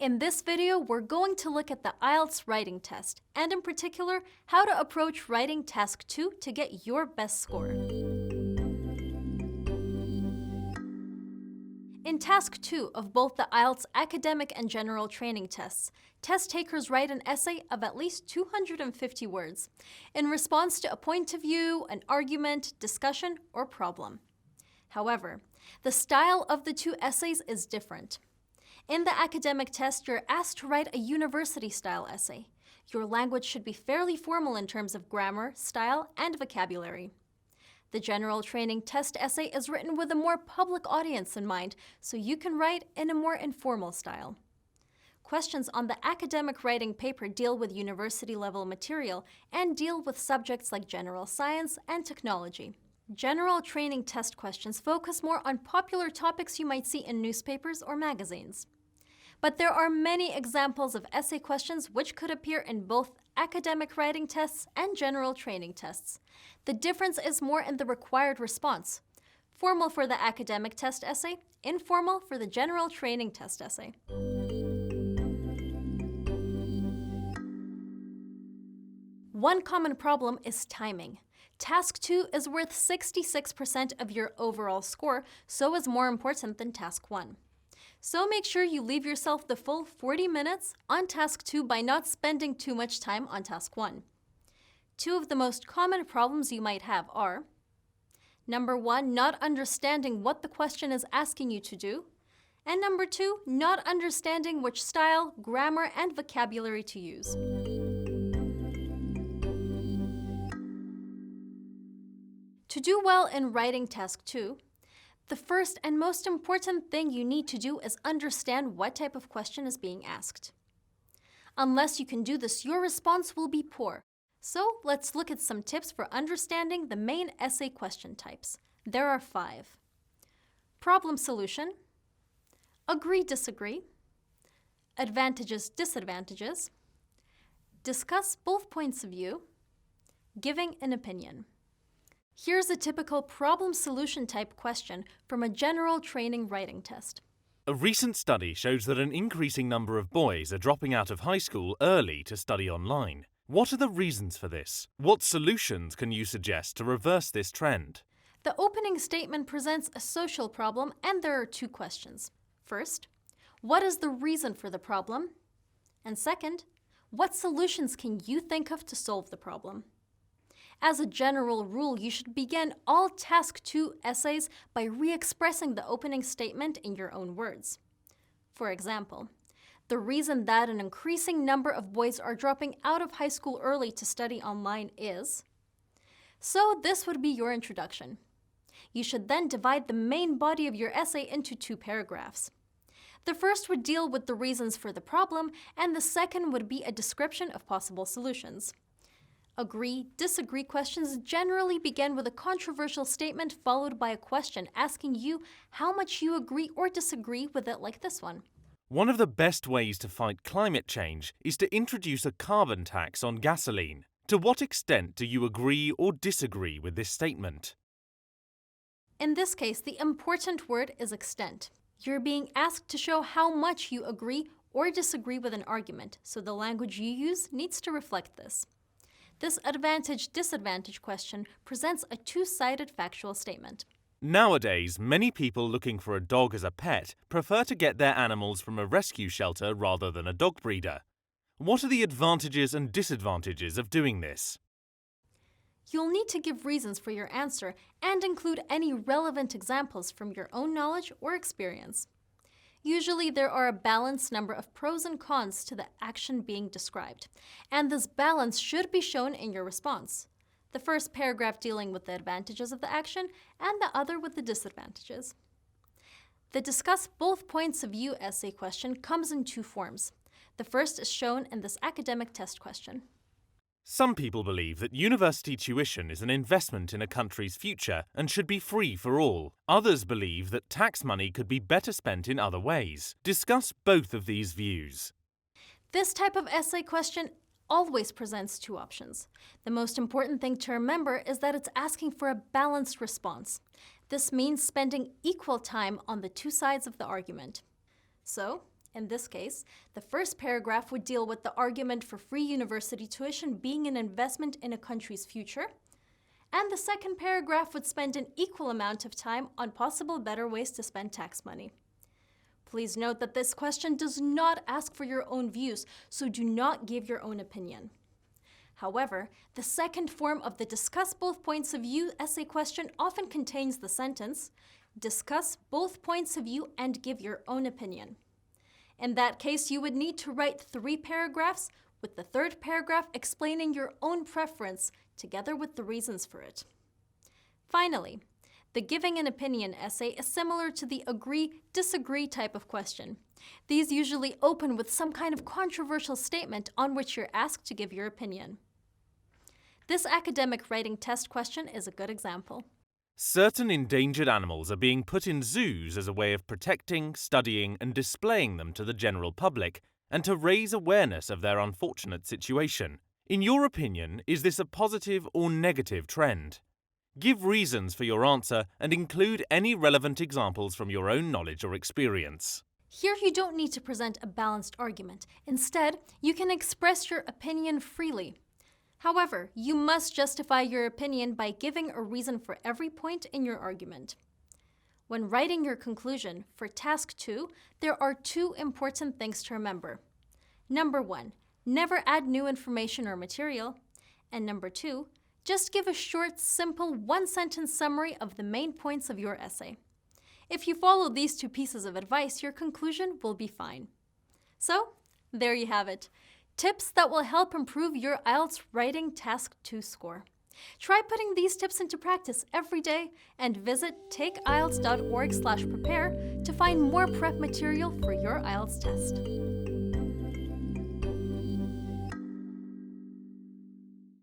In this video, we're going to look at the IELTS Writing Test, and in particular, how to approach writing Task 2 to get your best score. In Task 2 of both the IELTS Academic and General Training tests, test takers write an essay of at least 250 words in response to a point of view, an argument, discussion, or problem. However, the style of the two essays is different. In the academic test, you're asked to write a university-style essay. Your language should be fairly formal in terms of grammar, style, and vocabulary. The general training test essay is written with a more public audience in mind, so you can write in a more informal style. Questions on the academic writing paper deal with university-level material and deal with subjects like general science and technology. General training test questions focus more on popular topics you might see in newspapers or magazines. But there are many examples of essay questions which could appear in both academic writing tests and general training tests. The difference is more in the required response. Formal for the academic test essay, informal for the general training test essay. One common problem is timing. Task 2 is worth 66% of your overall score, so is more important than Task 1. So make sure you leave yourself the full 40 minutes on Task 2 by not spending too much time on Task 1. Two of the most common problems you might have are: number 1, not understanding what the question is asking you to do, and number 2, not understanding which style, grammar, and vocabulary to use. To do well in writing Task 2, the first and most important thing you need to do is understand what type of question is being asked. Unless you can do this, your response will be poor. So let's look at some tips for understanding the main essay question types. There are 5. Problem solution, agree, disagree, advantages, disadvantages, discuss both points of view, giving an opinion. Here's a typical problem solution type question from a general training writing test. A recent study shows that an increasing number of boys are dropping out of high school early to study online. What are the reasons for this? What solutions can you suggest to reverse this trend? The opening statement presents a social problem, and there are 2 questions. First, what is the reason for the problem? And second, what solutions can you think of to solve the problem? As a general rule, you should begin all Task 2 essays by re-expressing the opening statement in your own words. For example, the reason that an increasing number of boys are dropping out of high school early to study online is... So this would be your introduction. You should then divide the main body of your essay into 2 paragraphs. The first would deal with the reasons for the problem, and the second would be a description of possible solutions. Agree, disagree questions generally begin with a controversial statement followed by a question asking you how much you agree or disagree with it, like this one. One of the best ways to fight climate change is to introduce a carbon tax on gasoline. To what extent do you agree or disagree with this statement? In this case, the important word is extent. You're being asked to show how much you agree or disagree with an argument, so the language you use needs to reflect this. This advantage-disadvantage question presents a 2-sided factual statement. Nowadays, many people looking for a dog as a pet prefer to get their animals from a rescue shelter rather than a dog breeder. What are the advantages and disadvantages of doing this? You'll need to give reasons for your answer and include any relevant examples from your own knowledge or experience. Usually, there are a balanced number of pros and cons to the action being described, and this balance should be shown in your response. The first paragraph dealing with the advantages of the action, and the other with the disadvantages. The discuss both points of view essay question comes in 2 forms. The first is shown in this academic test question. Some people believe that university tuition is an investment in a country's future and should be free for all. Others believe that tax money could be better spent in other ways. Discuss both of these views. This type of essay question always presents 2 options. The most important thing to remember is that it's asking for a balanced response. This means spending equal time on the 2 sides of the argument. So, In this case, the first paragraph would deal with the argument for free university tuition being an investment in a country's future, and the second paragraph would spend an equal amount of time on possible better ways to spend tax money. Please note that this question does not ask for your own views, so do not give your own opinion. However, the second form of the discuss both points of view essay question often contains the sentence, discuss both points of view and give your own opinion. In that case, you would need to write 3 paragraphs, with the third paragraph explaining your own preference, together with the reasons for it. Finally, the giving an opinion essay is similar to the agree-disagree type of question. These usually open with some kind of controversial statement on which you're asked to give your opinion. This academic writing test question is a good example. Certain endangered animals are being put in zoos as a way of protecting, studying, and displaying them to the general public, and to raise awareness of their unfortunate situation. In your opinion, is this a positive or negative trend? Give reasons for your answer and include any relevant examples from your own knowledge or experience. Here you don't need to present a balanced argument. Instead, you can express your opinion freely. However, you must justify your opinion by giving a reason for every point in your argument. When writing your conclusion for Task 2, there are 2 important things to remember. Number 1, never add new information or material. And number 2, just give a short, simple, 1-sentence summary of the main points of your essay. If you follow these 2 pieces of advice, your conclusion will be fine. So, there you have it. Tips that will help improve your IELTS Writing Task 2 score. Try putting these tips into practice every day and visit takeielts.org/prepare to find more prep material for your IELTS test.